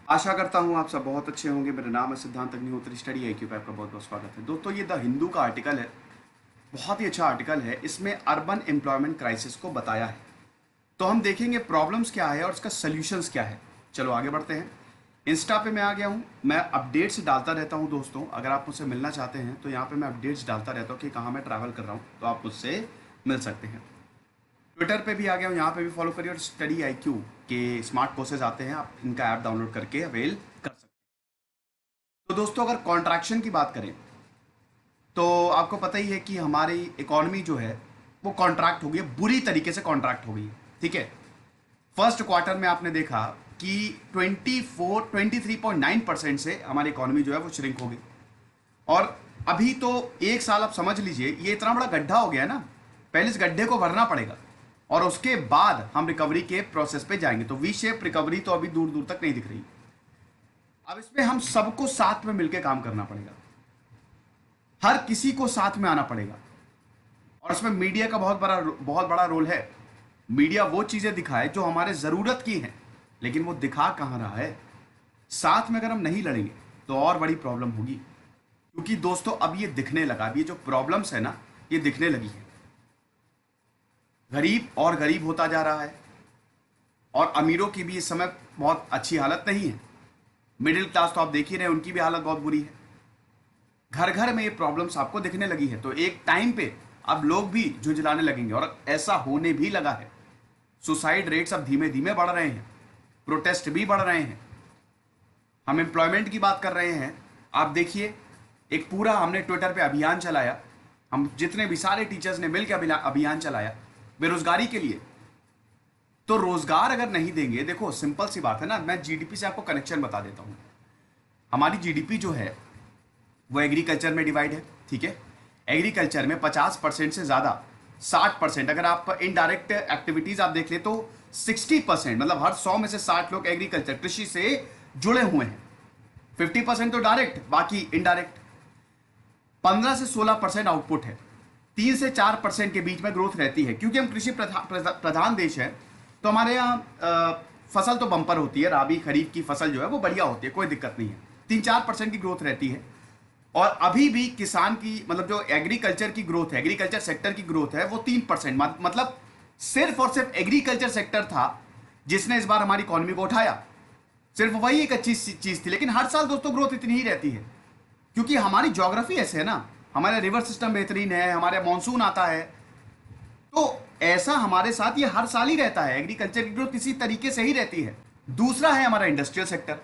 आशा करता हूँ आप सब बहुत अच्छे होंगे। मेरा नाम है सिद्धांत अग्निहोत्री, स्टडी आईक्यू पे आपका बहुत बहुत स्वागत है। दोस्तों ये द हिंदू का आर्टिकल है, बहुत ही अच्छा आर्टिकल है। इसमें अर्बन एम्प्लॉयमेंट क्राइसिस को बताया है, तो हम देखेंगे प्रॉब्लम्स क्या है और इसका सोल्यूशंस क्या है। चलो आगे बढ़ते हैं। इंस्टा पे मैं आ गया हूँ, मैं अपडेट्स डालता रहता हूँ दोस्तों। अगर आप मुझसे मिलना चाहते हैं तो यहाँ पे मैं अपडेट्स डालता रहता हूँ कि कहाँ मैं ट्रैवल कर रहा हूँ, तो आप मुझसे मिल सकते हैं। ट्विटर पे भी आ गया हूँ, यहाँ पे भी फॉलो करिए। और स्टडी आईक्यू के स्मार्ट कोर्सेज आते हैं, आप इनका ऐप डाउनलोड करके अवेल कर सकते हैं। तो दोस्तों अगर कॉन्ट्रैक्शन की बात करें तो आपको पता ही है कि हमारी इकोनॉमी जो है वो कॉन्ट्रैक्ट हो गई है, बुरी तरीके से कॉन्ट्रैक्ट हो गई है। ठीक है, फर्स्ट क्वार्टर में आपने देखा कि 23.9% से हमारी इकोनॉमी जो है वो श्रिंक हो गई। और अभी तो एक साल आप समझ लीजिए, ये इतना बड़ा गड्ढा हो गया है ना, पहले इस गड्ढे को भरना पड़ेगा और उसके बाद हम रिकवरी के प्रोसेस पे जाएंगे। तो वी शेप रिकवरी तो अभी दूर दूर तक नहीं दिख रही। अब इसमें हम सबको साथ में मिलकर काम करना पड़ेगा, हर किसी को साथ में आना पड़ेगा। और इसमें मीडिया का बहुत बड़ा रोल है। मीडिया वो चीजें दिखाए जो हमारे जरूरत की हैं, लेकिन वो दिखा कहां रहा है। साथ में अगर हम नहीं लड़ेंगे तो और बड़ी प्रॉब्लम होगी, क्योंकि दोस्तों अब ये दिखने लगा, अब ये जो प्रॉब्लम्स है ना ये दिखने लगी है। गरीब और गरीब होता जा रहा है और अमीरों की भी इस समय बहुत अच्छी हालत नहीं है। मिडिल क्लास तो आप देख ही रहे हैं, उनकी भी हालत बहुत बुरी है। घर घर में ये प्रॉब्लम्स आपको दिखने लगी है, तो एक टाइम पे अब लोग भी झुंझलाने लगेंगे और ऐसा होने भी लगा है। सुसाइड रेट्स अब धीमे धीमे बढ़ रहे हैं, प्रोटेस्ट भी बढ़ रहे हैं। हम एम्प्लॉयमेंट की बात कर रहे हैं, आप देखिए एक पूरा हमने ट्विटर पे अभियान चलाया, हम जितने भी सारे टीचर्स ने मिलकर अभियान चलाया बेरोजगारी के लिए। तो रोजगार अगर नहीं देंगे, देखो सिंपल सी बात है ना, मैं जीडीपी से आपको कनेक्शन बता देता हूं। हमारी जीडीपी जो है वो एग्रीकल्चर में डिवाइड है। ठीक है, एग्रीकल्चर में 50% से ज्यादा 60%, अगर आप इनडायरेक्ट एक्टिविटीज आप देख ले तो 60%, मतलब हर 100 में से 60 लोग एग्रीकल्चर कृषि से जुड़े हुए हैं। 50% तो डायरेक्ट, बाकी इनडायरेक्ट। 15 से 16% आउटपुट है। 3 से 4% के बीच में ग्रोथ रहती है, क्योंकि हम कृषि प्रधान देश है। तो हमारे यहाँ फसल तो बंपर होती है, राबी खरीफ की फसल जो है वो बढ़िया होती है, कोई दिक्कत नहीं है। 3-4% की ग्रोथ रहती है। और अभी भी किसान की, मतलब जो एग्रीकल्चर की ग्रोथ है, एग्रीकल्चर सेक्टर की ग्रोथ है वो 3%, मतलब सिर्फ और सिर्फ एग्रीकल्चर सेक्टर था जिसने इस बार हमारी इकोनॉमी को उठाया। सिर्फ वही एक अच्छी चीज थी। लेकिन हर साल दोस्तों ग्रोथ इतनी ही रहती है, क्योंकि हमारी ज्योग्राफी ऐसे है ना, हमारा रिवर सिस्टम बेहतरीन है, हमारे मानसून आता है। तो ऐसा हमारे साथ ये हर साल ही रहता है, एग्रीकल्चर की ग्रोथ किसी तरीके से ही रहती है। दूसरा है हमारा इंडस्ट्रियल सेक्टर।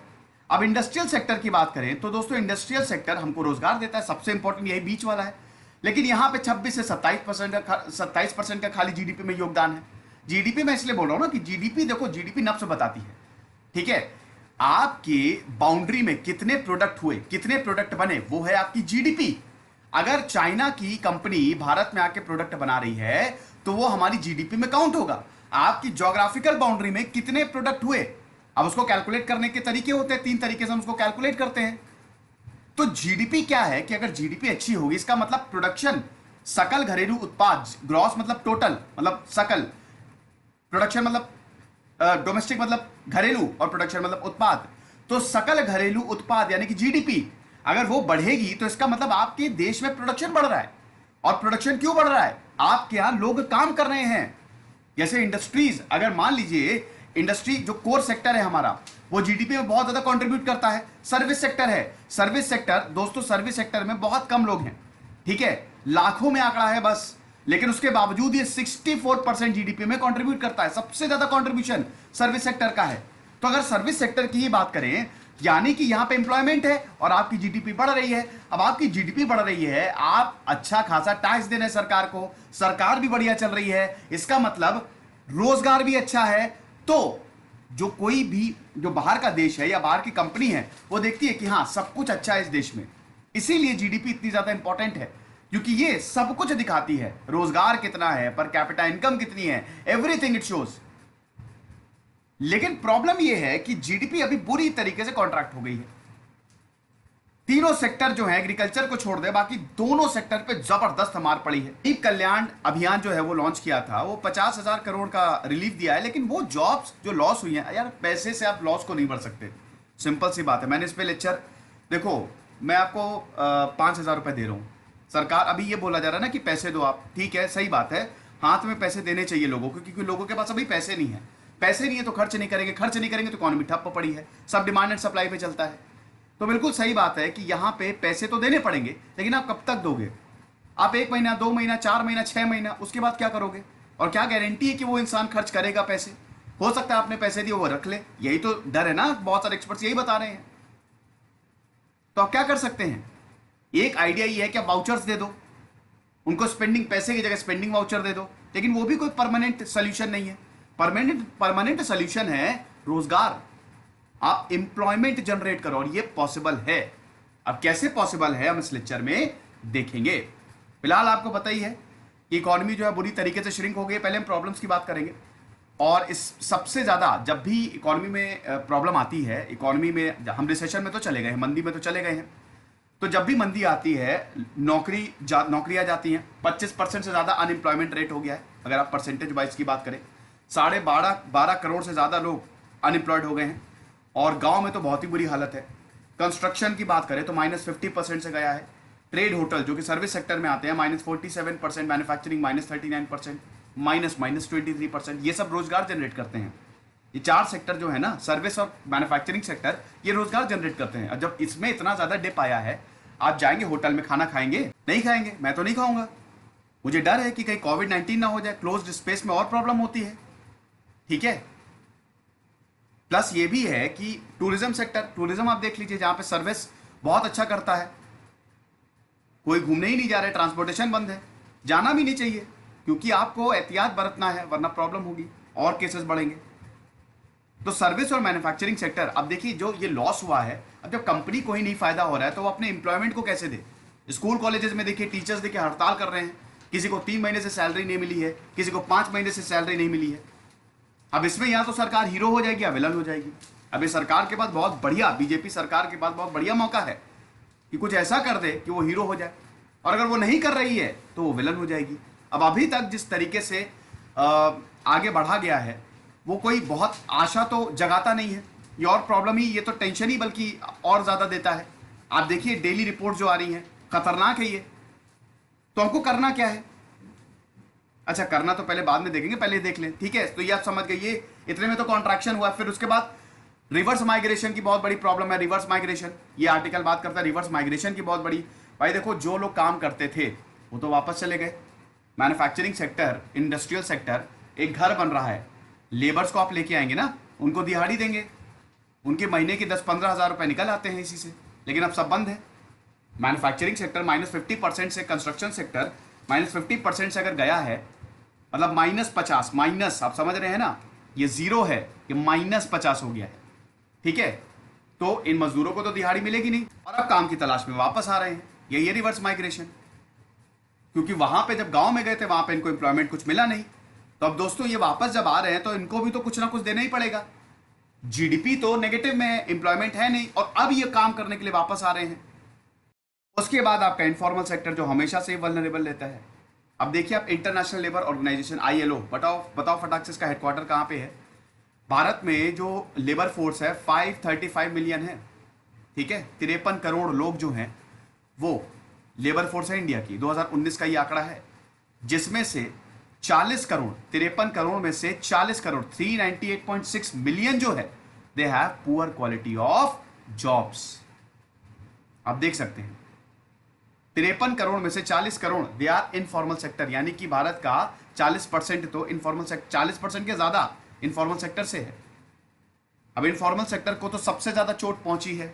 अब इंडस्ट्रियल सेक्टर की बात करें तो इंडस्ट्रियल सेक्टर हमको रोजगार देता है, सबसे इंपॉर्टेंट यही बीच वाला है। लेकिन यहां पे 26 से 27% का खाली जीडीपी में योगदान है। जीडीपी मैं इसलिए बोल रहा हूं ना कि जीडीपी, देखो जीडीपी नफ्स बताती है। ठीक है, आपके बाउंड्री में कितने प्रोडक्ट हुए, कितने प्रोडक्ट बने, वो है आपकी जीडीपी। अगर चाइना की कंपनी भारत में आके प्रोडक्ट बना रही है तो वो हमारी जीडीपी में काउंट होगा। आपकी ज्योग्राफिकल बाउंड्री में कितने प्रोडक्ट हुए, अब उसको कैलकुलेट करने के तरीके होते हैं, 3 तरीके से हम उसको कैलकुलेट करते हैं। तो जीडीपी क्या है कि अगर जीडीपी अच्छी होगी, इसका मतलब प्रोडक्शन, सकल घरेलू उत्पाद, ग्रॉस मतलब टोटल, मतलब सकल, प्रोडक्शन मतलब डोमेस्टिक मतलब घरेलू, और प्रोडक्शन मतलब उत्पाद। तो सकल घरेलू उत्पाद यानी कि जीडीपी अगर वो बढ़ेगी तो इसका मतलब आपके देश में प्रोडक्शन बढ़ रहा है। और प्रोडक्शन क्यों बढ़ रहा है, आपके यहां लोग काम कर रहे हैं। जैसे इंडस्ट्रीज, अगर मान लीजिए इंडस्ट्री जो कोर सेक्टर है हमारा, वो जीडीपी में बहुत ज्यादा कंट्रीब्यूट करता है। सर्विस सेक्टर है, सर्विस सेक्टर दोस्तों, सर्विस सेक्टर में बहुत कम लोग हैं। ठीक है, लाखों में आंकड़ा है बस, लेकिन उसके बावजूद ये 64% जीडीपी में कंट्रीब्यूट करता है। सबसे ज्यादा कंट्रीब्यूशन सर्विस सेक्टर का है। तो अगर सर्विस सेक्टर की ही बात करें, यानी कि यहां पे एम्प्लॉयमेंट है और आपकी जीडीपी बढ़ रही है। अब आपकी जीडीपी बढ़ रही है, आप अच्छा खासा टैक्स दे रहे हैं सरकार को, सरकार भी बढ़िया चल रही है, इसका मतलब रोजगार भी अच्छा है। तो जो कोई भी जो बाहर का देश है या बाहर की कंपनी है, वो देखती है कि हाँ सब कुछ अच्छा है इस देश में। इसीलिए जीडीपी इतनी ज्यादा इंपॉर्टेंट है, क्योंकि ये सब कुछ दिखाती है, रोजगार कितना है, पर कैपिटा इनकम कितनी है, एवरीथिंग इट शोज। लेकिन प्रॉब्लम यह है कि जीडीपी अभी बुरी तरीके से कॉन्ट्रैक्ट हो गई है। तीनों सेक्टर जो है, एग्रीकल्चर को छोड़ दे, बाकी दोनों सेक्टर पे जबरदस्त मार पड़ी है। गरीब कल्याण अभियान जो है वो लॉन्च किया था, वो 50,000 करोड़ का रिलीफ दिया है, लेकिन वो जॉब्स जो लॉस हुई हैं, यार पैसे से आप लॉस को नहीं भर सकते। सिंपल सी बात है। मैंने इस पे लेक्चर, देखो मैं आपको 5,000 रुपये दे रहा हूँ। सरकार अभी ये बोला जा रहा है ना कि पैसे दो आप, ठीक है सही बात है, हाथ में पैसे देने चाहिए लोगों को, क्योंकि लोगों के पास अभी पैसे नहीं है। पैसे नहीं है तो खर्च नहीं करेंगे, खर्च नहीं करेंगे तो इकॉनमी ठप्प पड़ी है, सब डिमांड एंड सप्लाई पे चलता है। तो बिल्कुल सही बात है कि यहाँ पे पैसे तो देने पड़ेंगे, लेकिन आप कब तक दोगे? आप 1 महीना, 2 महीना, 4 महीना, 6 महीना, उसके बाद क्या करोगे? और क्या गारंटी है कि वो इंसान खर्च करेगा पैसे? हो सकता है आपने पैसे दिए वो रख ले, यही तो डर है ना, बहुत सारे एक्सपर्ट्स यही बता रहे हैं। तो आप क्या कर सकते हैं? एक आइडिया ये है कि आप वाउचर्स दे दो उनको, स्पेंडिंग पैसे की जगह स्पेंडिंग वाउचर दे दो, लेकिन वो भी कोई परमानेंट सोल्यूशन नहीं है। परमानेंट सोल्यूशन है रोजगार, आप एम्प्लॉयमेंट जनरेट करो, और ये पॉसिबल है। अब कैसे पॉसिबल है हम इस लेक्चर में देखेंगे। फिलहाल आपको पता ही है कि इकोनॉमी जो है बुरी तरीके से श्रिंक हो गई। पहले हम प्रॉब्लम्स की बात करेंगे, और इस सबसे ज्यादा जब भी इकोनॉमी में प्रॉब्लम आती है, इकोनॉमी में हम रिसेशन में तो चले गए हैं, मंदी में तो चले गए हैं, तो जब भी मंदी आती है नौकरियां जाती हैं, 25% से ज्यादा अनएम्प्लॉयमेंट रेट हो गया है। अगर आप परसेंटेज वाइज की बात करें, 12.5 करोड़ से ज्यादा लोग अनएम्प्लॉयड हो गए हैं, और गांव में तो बहुत ही बुरी हालत है। कंस्ट्रक्शन की बात करें तो -50% से गया है। ट्रेड होटल जो कि सर्विस सेक्टर में आते हैं -47%, मैन्युफैक्चरिंग -39%, -23%। ये सब रोजगार जनरेट करते हैं। ये 4 सेक्टर जो है ना, सर्विस और मैन्युफैक्चरिंग सेक्टर, ये रोजगार जनरेट करते हैं। और जब इसमें इतना ज्यादा डिप आया है, आप जाएंगे होटल में खाना खाएंगे? नहीं खाएंगे, मैं तो नहीं खाऊंगा। मुझे डर है कि कहीं कोविड-19 ना हो जाए, क्लोज्ड स्पेस में और प्रॉब्लम होती है, ठीक है। प्लस ये भी है कि टूरिज्म सेक्टर, टूरिज्म आप देख लीजिए, जहां पे सर्विस बहुत अच्छा करता है, कोई घूमने ही नहीं जा रहा है, ट्रांसपोर्टेशन बंद है, जाना भी नहीं चाहिए, क्योंकि आपको एहतियात बरतना है, वरना प्रॉब्लम होगी और केसेस बढ़ेंगे। तो सर्विस और मैन्युफैक्चरिंग सेक्टर, अब देखिए जो ये लॉस हुआ है, अब जब कंपनी को ही नहीं फायदा हो रहा है तो वो अपने एम्प्लॉयमेंट को कैसे दे? स्कूल कॉलेजेस में देखिए टीचर्स देखिए हड़ताल कर रहे हैं, किसी को 3 महीने से सैलरी नहीं मिली है, किसी को 5 महीने से सैलरी नहीं मिली है। अब इसमें या तो सरकार हीरो हो जाएगी या विलन हो जाएगी। अब ये सरकार के पास बहुत बढ़िया, बीजेपी सरकार के पास बहुत बढ़िया मौका है कि कुछ ऐसा कर दे कि वो हीरो हो जाए, और अगर वो नहीं कर रही है तो वो विलन हो जाएगी। अब अभी तक जिस तरीके से आगे बढ़ा गया है, वो कोई बहुत आशा तो जगाता नहीं है। ये और प्रॉब्लम ही, ये तो टेंशन ही बल्कि और ज्यादा देता है। आप देखिए डेली रिपोर्ट जो आ रही है, खतरनाक है ये। तो हमको करना क्या है? अच्छा, करना तो पहले बाद में देखेंगे, पहले देख लें, ठीक है। तो ये आप समझ गए, ये इतने में तो कॉन्ट्रैक्शन हुआ। फिर उसके बाद रिवर्स माइग्रेशन की बहुत बड़ी प्रॉब्लम है। रिवर्स माइग्रेशन, ये आर्टिकल बात करता है रिवर्स माइग्रेशन की बहुत बड़ी। भाई देखो, जो लोग काम करते थे वो तो वापस चले गए। मैन्युफैक्चरिंग सेक्टर, इंडस्ट्रियल सेक्टर, एक घर बन रहा है, लेबर्स को आप लेके आएंगे ना, उनको दिहाड़ी देंगे, उनके महीने के 10-15 हज़ार रुपए निकल आते हैं इसी से, लेकिन अब सब बंद है। मैन्युफैक्चरिंग सेक्टर -50% से, कंस्ट्रक्शन सेक्टर -50% से अगर गया है, मतलब -50, माइनस, आप समझ रहे हैं ना, ये जीरो है, ये -50 हो गया है, ठीक है। तो इन मजदूरों को तो दिहाड़ी मिलेगी नहीं, और अब काम की तलाश में वापस आ रहे हैं। यही है रिवर्स माइग्रेशन, क्योंकि वहां पे जब गांव में गए थे वहां पे इनको एम्प्लॉयमेंट कुछ मिला नहीं। तो अब दोस्तों ये वापस जब आ रहे हैं तो इनको भी तो कुछ ना कुछ देना ही पड़ेगा। जीडीपी तो नेगेटिव में है, एम्प्लॉयमेंट है नहीं, और अब ये काम करने के लिए वापस आ रहे हैं। उसके बाद आपका इनफॉर्मल सेक्टर जो हमेशा से वल्नरेबल रहता है। अब देखिए आप, इंटरनेशनल लेबर ऑर्गेनाइजेशन ILO, बताओ फटाक से इसका हेडक्वार्टर कहां पे है? भारत में जो लेबर फोर्स है 535 मिलियन है, ठीक है। 53 करोड़ लोग जो हैं वो लेबर फोर्स है इंडिया की, 2019 का ये आंकड़ा है, जिसमें से 40 करोड़, 53 करोड़ में से 40 करोड़, 398.6 मिलियन जो है, they have poor quality of jobs. आप देख सकते हैं 53 करोड़ में से 40 crore they are informal sector, यानी कि भारत का 40% तो इनफॉर्मल सेक्टर, 40% के ज्यादा इनफॉर्मल सेक्टर से है। अब इनफॉर्मल सेक्टर को तो सबसे ज्यादा चोट पहुंची है।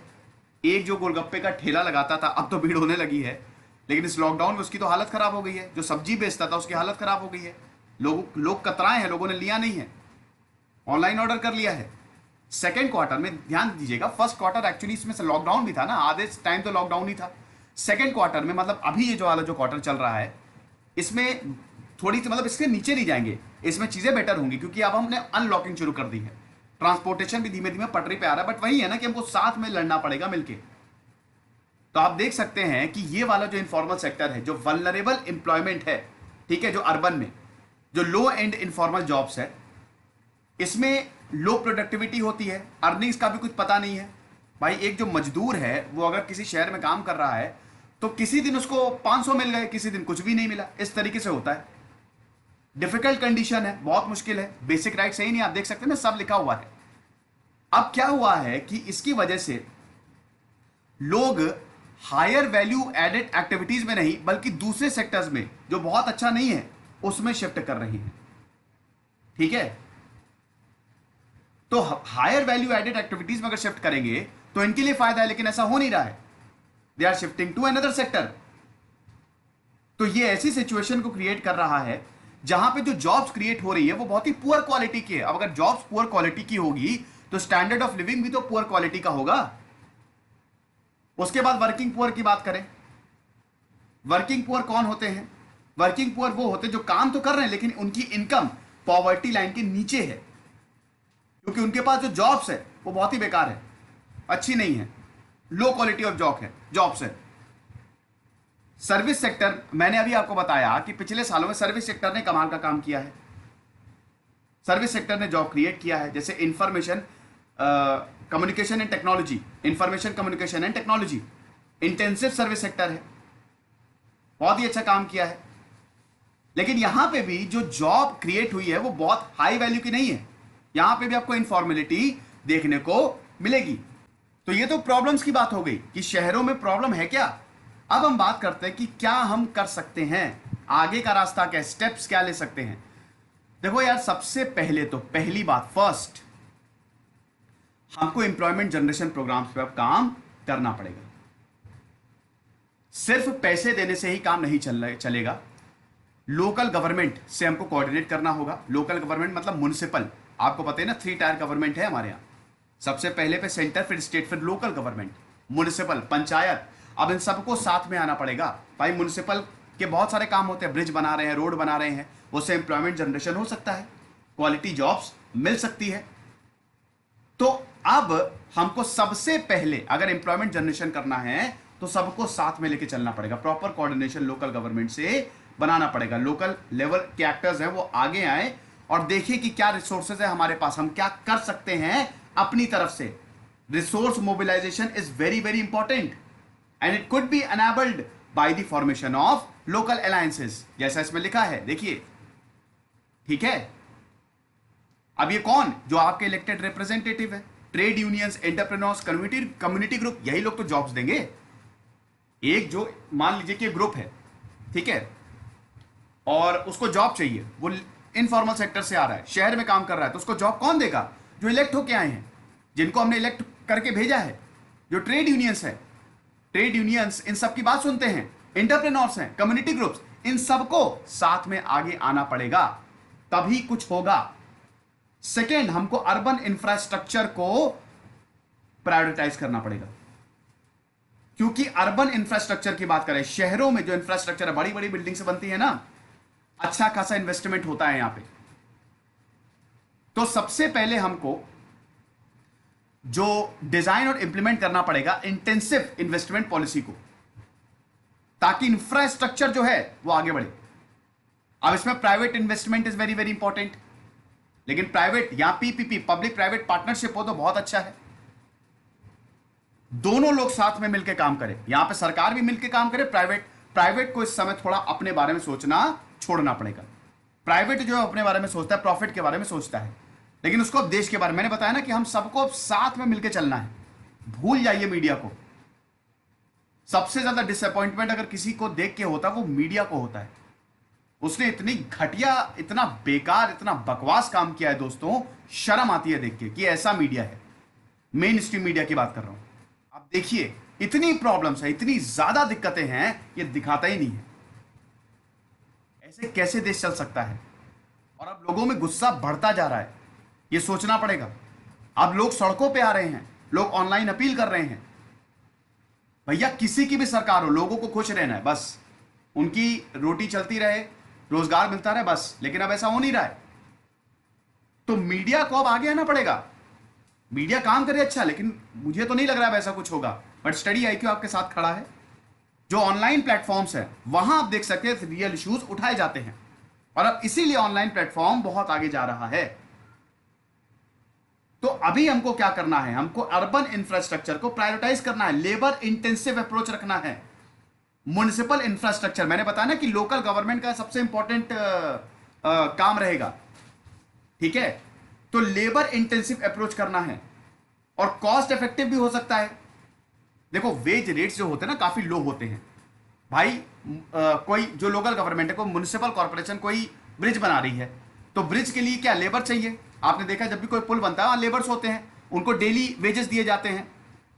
एक जो गोलगप्पे का ठेला लगाता था, अब तो भीड़ होने लगी है, लेकिन इस लॉकडाउन में उसकी तो हालत खराब हो गई है। जो सब्जी बेचता था उसकी हालत खराब हो गई है। लोग कतराए हैं, लोगों ने लिया नहीं है, ऑनलाइन ऑर्डर कर लिया है। सेकेंड क्वार्टर में ध्यान दीजिएगा, फर्स्ट क्वार्टर एक्चुअली इसमें से लॉकडाउन भी था ना, आधे टाइम तो लॉकडाउन ही था। सेकेंड क्वार्टर में, मतलब अभी ये जो वाला जो क्वार्टर चल रहा है, इसमें थोड़ी सी, मतलब इसके नीचे नहीं जाएंगे, इसमें चीजें बेटर होंगी, क्योंकि अब हमने अनलॉकिंग शुरू कर दी है। ट्रांसपोर्टेशन भी धीमे धीमे पटरी पे आ रहा है, बट वही है ना कि हमको साथ में लड़ना पड़ेगा मिलके। तो आप देख सकते हैं कि ये वाला जो इनफॉर्मल सेक्टर है, जो वल्नरेबल एम्प्लॉयमेंट है, ठीक है, जो अर्बन में जो लो एंड इनफॉर्मल जॉब्स है, इसमें लो प्रोडक्टिविटी होती है, अर्निंग्स का भी कुछ पता नहीं है, भाई एक जो मजदूर है वो अगर किसी शहर में काम कर रहा है तो किसी दिन उसको 500 मिल गए, किसी दिन कुछ भी नहीं मिला, इस तरीके से होता है। डिफिकल्ट कंडीशन है, बहुत मुश्किल है, बेसिक राइट सही नहीं, आप देख सकते हैं ना सब लिखा हुआ है। अब क्या हुआ है कि इसकी वजह से लोग हायर वैल्यू एडेड एक्टिविटीज में नहीं बल्कि दूसरे सेक्टर्स में जो बहुत अच्छा नहीं है उसमें शिफ्ट कर रहे हैं। ठीक है, तो हायर वैल्यू एडेड एक्टिविटीज में अगर शिफ्ट करेंगे तो इनके लिए फायदा है, लेकिन ऐसा हो नहीं रहा है। They are shifting to another sector. तो ये ऐसी सिचुएशन को क्रिएट कर रहा है जहां पे जो जॉब्स क्रिएट हो रही है वो बहुत ही पुअर क्वालिटी की है। अब अगर जॉब्स पुअर क्वालिटी की होगी तो स्टैंडर्ड ऑफ लिविंग भी तो पुअर क्वालिटी का होगा। उसके बाद वर्किंग पुअर की बात करें, वर्किंग पुअर कौन होते हैं? वर्किंग पुअर वो होते हैं जो काम तो कर रहे हैं लेकिन उनकी इनकम पॉवर्टी लाइन के नीचे है, क्योंकि उनके पास जो जॉब्स है वो बहुत ही बेकार है, अच्छी नहीं है, लो क्वालिटी ऑफ जॉब्स है। सर्विस सेक्टर, मैंने अभी आपको बताया कि पिछले सालों में सर्विस सेक्टर ने कमाल का काम किया है। सर्विस सेक्टर ने जॉब क्रिएट किया है, जैसे information communication and technology, information communication and technology intensive service sector है, बहुत ही अच्छा काम किया है। लेकिन यहां पे भी जो जॉब क्रिएट हुई है वो बहुत हाई वैल्यू की नहीं है, यहां पे भी आपको इनफॉर्मेलिटी देखने को मिलेगी। तो ये तो प्रॉब्लम्स की बात हो गई कि शहरों में प्रॉब्लम है क्या। अब हम बात करते हैं कि क्या हम कर सकते हैं, आगे का रास्ता क्या, स्टेप्स क्या ले सकते हैं। देखो यार, सबसे पहले तो पहली बात, फर्स्ट हमको एम्प्लॉयमेंट जनरेशन प्रोग्राम्स पे अब काम करना पड़ेगा। सिर्फ पैसे देने से ही काम नहीं चलेगा। लोकल गवर्नमेंट से हमको कोऑर्डिनेट करना होगा। लोकल गवर्नमेंट मतलब म्युनिसिपल, आपको पता है ना 3 टायर गवर्नमेंट है हमारे यहाँ। सबसे पहले पे सेंटर, फिर स्टेट, फिर लोकल गवर्नमेंट, म्युनिसिपल, पंचायत। अब इन सबको साथ में आना पड़ेगा भाई। म्युनिसिपल के बहुत सारे काम होते हैं, ब्रिज बना रहे हैं, रोड बना रहे हैं, उससे एम्प्लॉयमेंट जनरेशन हो सकता है, क्वालिटी जॉब्स मिल सकती है। तो अब हमको सबसे पहले अगर एम्प्लॉयमेंट जनरेशन करना है तो सबको साथ में लेके चलना पड़ेगा। प्रॉपर कोऑर्डिनेशन लोकल गवर्नमेंट से बनाना पड़ेगा। लोकल लेवल के एक्टर्स हैं वो आगे आए और देखिए कि क्या रिसोर्सेज है हमारे पास, हम क्या कर सकते हैं अपनी तरफ से। Resource mobilisation is very very important and it could be enabled by the formation of local alliances, जैसा इसमें लिखा है, देखिए। ठीक है, अब ये कौन, जो आपके इलेक्टेड रिप्रेजेंटेटिव है, trade unions, entrepreneurs, community group, यही लोग तो जॉब्स देंगे। एक जो मान लीजिए कि ग्रुप है, ठीक है, और उसको जॉब चाहिए, वो इनफॉर्मल सेक्टर से आ रहा है, शहर में काम कर रहा है, तो उसको जॉब कौन देगा? जो इलेक्ट होके आए हैं, जिनको हमने इलेक्ट करके भेजा है, जो ट्रेड यूनियंस है। ट्रेड यूनियंस इन सब की बात सुनते हैं, एंटरप्रेन्योर्स हैं, कम्युनिटी ग्रुप्स, इन सबको साथ में आगे आना पड़ेगा, तभी कुछ होगा। सेकेंड, हमको अर्बन इंफ्रास्ट्रक्चर को प्रायोरिटाइज करना पड़ेगा, क्योंकि अर्बन इंफ्रास्ट्रक्चर की बात करें, शहरों में जो इंफ्रास्ट्रक्चर है, बड़ी बड़ी बिल्डिंग से बनती है ना, अच्छा खासा इन्वेस्टमेंट होता है यहां पे। तो सबसे पहले हमको जो डिजाइन और इंप्लीमेंट करना पड़ेगा इंटेंसिव इन्वेस्टमेंट पॉलिसी को, ताकि इंफ्रास्ट्रक्चर जो है वो आगे बढ़े। अब इसमें private investment is very very important, लेकिन प्राइवेट, यहां पीपीपी, पब्लिक प्राइवेट पार्टनरशिप हो तो बहुत अच्छा है। दोनों लोग साथ में मिलकर काम करें, यहां पे सरकार भी मिलकर काम करे, प्राइवेट को इस समय थोड़ा अपने बारे में सोचना छोड़ना पड़ेगा। प्राइवेट जो है अपने बारे में सोचता है, प्रॉफिट के बारे में सोचता है, लेकिन उसको अब देश के बारे में, मैंने बताया ना कि हम सबको अब साथ में मिलकर चलना है। भूल जाइए मीडिया को। सबसे ज्यादा डिसअपॉइंटमेंट अगर किसी को देख के होता वो मीडिया को होता है। उसने इतनी घटिया, इतना बेकार, इतना बकवास काम किया है दोस्तों, शर्म आती है देख के कि ऐसा मीडिया है। मेन स्ट्रीम मीडिया की बात कर रहा हूं। आप देखिए इतनी प्रॉब्लम्स है, इतनी ज्यादा दिक्कतें हैं, ये दिखाता ही नहीं है। ऐसे कैसे देश चल सकता है? और अब लोगों में गुस्सा बढ़ता जा रहा है, ये सोचना पड़ेगा। अब लोग सड़कों पे आ रहे हैं, लोग ऑनलाइन अपील कर रहे हैं। भैया किसी की भी सरकार हो, लोगों को खुश रहना है बस, उनकी रोटी चलती रहे, रोजगार मिलता रहे बस। लेकिन अब ऐसा हो नहीं रहा है, तो मीडिया को अब आगे आना पड़ेगा। मीडिया काम करे अच्छा, लेकिन मुझे तो नहीं लग रहा है ऐसा कुछ होगा। बट स्टडी आईक्यू आपके साथ खड़ा है। जो ऑनलाइन प्लेटफॉर्म्स हैं वहां आप देख सकते हैं रियल इश्यूज उठाए जाते हैं, और अब इसीलिए ऑनलाइन प्लेटफॉर्म बहुत आगे जा रहा है। तो अभी हमको क्या करना है, हमको अर्बन इंफ्रास्ट्रक्चर को प्रायोरिटाइज करना है, लेबर इंटेंसिव अप्रोच रखना है। म्युनिसिपल इंफ्रास्ट्रक्चर, मैंने बताया ना कि लोकल गवर्नमेंट का सबसे इंपॉर्टेंट काम रहेगा, ठीक है। तो लेबर इंटेंसिव अप्रोच करना है और कॉस्ट इफेक्टिव भी हो सकता है। देखो वेज रेट्स जो होते हैं ना काफी लो होते हैं भाई। कोई जो लोकल गवर्नमेंट है, कोई म्युनिसिपल कॉर्पोरेशन कोई ब्रिज बना रही है, तो ब्रिज के लिए क्या लेबर चाहिए। आपने देखा जब भी कोई पुल बनता है वहां लेबर्स होते हैं, उनको डेली वेजेस दिए जाते हैं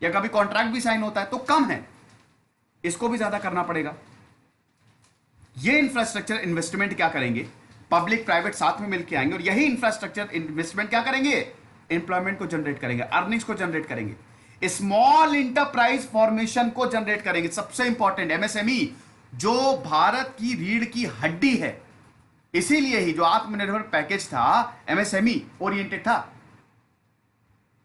या कभी कॉन्ट्रैक्ट भी साइन होता है, तो कम है, इसको भी ज्यादा करना पड़ेगा। ये इंफ्रास्ट्रक्चर इन्वेस्टमेंट क्या करेंगे, पब्लिक प्राइवेट साथ में मिलकर आएंगे और यही इंफ्रास्ट्रक्चर इन्वेस्टमेंट क्या करेंगे, एम्प्लॉयमेंट को जनरेट करेंगे, अर्निंग्स को जनरेट करेंगे, स्मॉल इंटरप्राइज फॉर्मेशन को जनरेट करेंगे। सबसे इंपॉर्टेंट एमएसएमई जो भारत की रीढ़ की हड्डी है, इसीलिए ही जो आत्मनिर्भर पैकेज था एमएसएमई ओरिएंटेड था।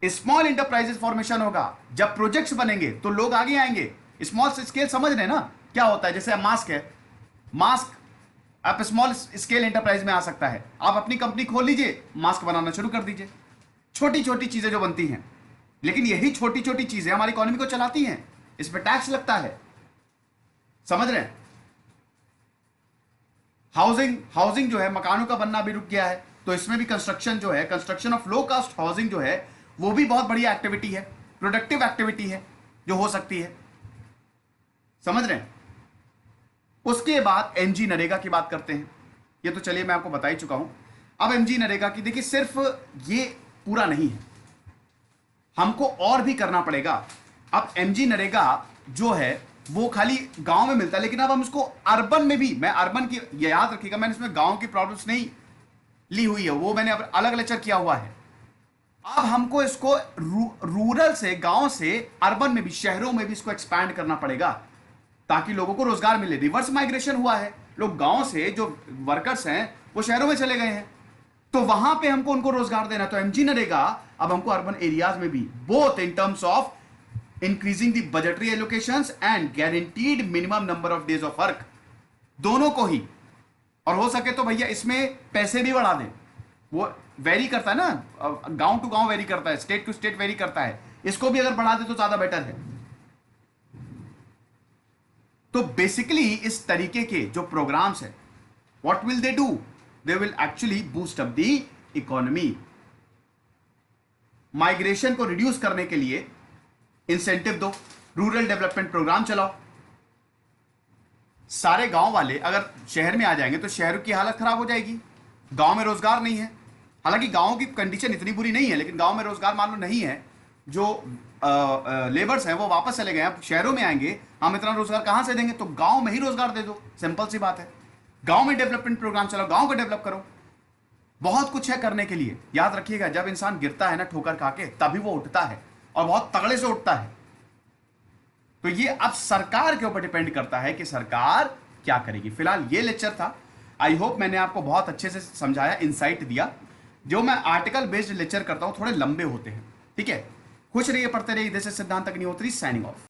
स्मॉल इंटरप्राइजेस फॉर्मेशन होगा, जब प्रोजेक्ट्स बनेंगे तो लोग आगे आएंगे। स्मॉल स्केल समझ रहे हैं ना क्या होता है, जैसे मास्क है, मास्क आप स्मॉल स्केल एंटरप्राइज में आ सकता है। आप अपनी कंपनी खोल लीजिए, मास्क बनाना शुरू कर दीजिए, छोटी छोटी चीजें जो बनती हैं, लेकिन यही छोटी छोटी चीजें हमारी इकोनॉमी को चलाती हैं, इस पर टैक्स लगता है, समझ रहे हैं। हाउसिंग जो है, मकानों का बनना भी रुक गया है, तो इसमें भी कंस्ट्रक्शन जो है, construction of low cost housing जो है, वो भी बहुत बढ़िया एक्टिविटी है, प्रोडक्टिव एक्टिविटी है जो हो सकती है, समझ रहे हैं। उसके बाद एमजी नरेगा की बात करते हैं। ये तो चलिए मैं आपको बता ही चुका हूं। अब एमजी नरेगा की देखिए, सिर्फ ये पूरा नहीं है, हमको और भी करना पड़ेगा। अब एमजी नरेगा जो है वो खाली गांव में मिलता है, लेकिन अब हम इसको अर्बन में भी, मैं अर्बन की, ये याद रखिएगा मैंने इसमें गांव की प्रॉब्लम्स नहीं ली हुई है, वो मैंने अलग लेक्चर किया हुआ है। अब हमको इसको रूरल से, गांव से अर्बन में भी, शहरों में भी इसको एक्सपैंड करना पड़ेगा ताकि लोगों को रोजगार मिले। रिवर्स माइग्रेशन हुआ है, लोग गांव से जो वर्कर्स हैं वो शहरों में चले गए हैं, तो वहां पे हमको उनको रोजगार देना। तो एमजी नरेगा अब हमको अर्बन एरियाज में भी, both in terms of increasing the budgetary allocations and guaranteed minimum number of days of work, दोनों को ही। और हो सके तो भैया इसमें पैसे भी बढ़ा दें, वो वेरी करता है ना, गांव टू गांव वेरी करता है, स्टेट टू स्टेट वेरी करता है, इसको भी अगर बढ़ा दे तो ज्यादा बेटर है। तो बेसिकली इस तरीके के जो प्रोग्राम्स है, what will they do, they will actually boost up the economy. Migration को रिड्यूस करने के लिए इंसेंटिव दो, रूरल डेवलपमेंट प्रोग्राम चलाओ। सारे गांव वाले अगर शहर में आ जाएंगे तो शहर की हालत खराब हो जाएगी, गांव में रोजगार नहीं है। हालांकि गांव की कंडीशन इतनी बुरी नहीं है, लेकिन गांव में रोजगार मान लो नहीं है, जो लेबर्स हैं वो वापस चले गए, अब शहरों में आएंगे, हम इतना रोजगार कहां से देंगे, तो गांव में ही रोजगार दे दो, सिंपल सी बात है। गांव में डेवलपमेंट प्रोग्राम चलाओ, गांव को डेवलप करो, बहुत कुछ है करने के लिए। याद रखिएगा, जब इंसान गिरता है ना ठोकर खा के, तभी वो उठता है और बहुत तगड़े से उठता है। तो ये अब सरकार के ऊपर डिपेंड करता है कि सरकार क्या करेगी। फिलहाल ये लेक्चर था, आई होप मैंने आपको बहुत अच्छे से समझाया, इंसाइट दिया। जो मैं आर्टिकल बेस्ड लेक्चर करता हूं थोड़े लंबे होते हैं, ठीक है। खुश रहिए, पढ़ते रहिए। दिस इज सिद्धांत अग्निहोत्री साइनिंग ऑफ।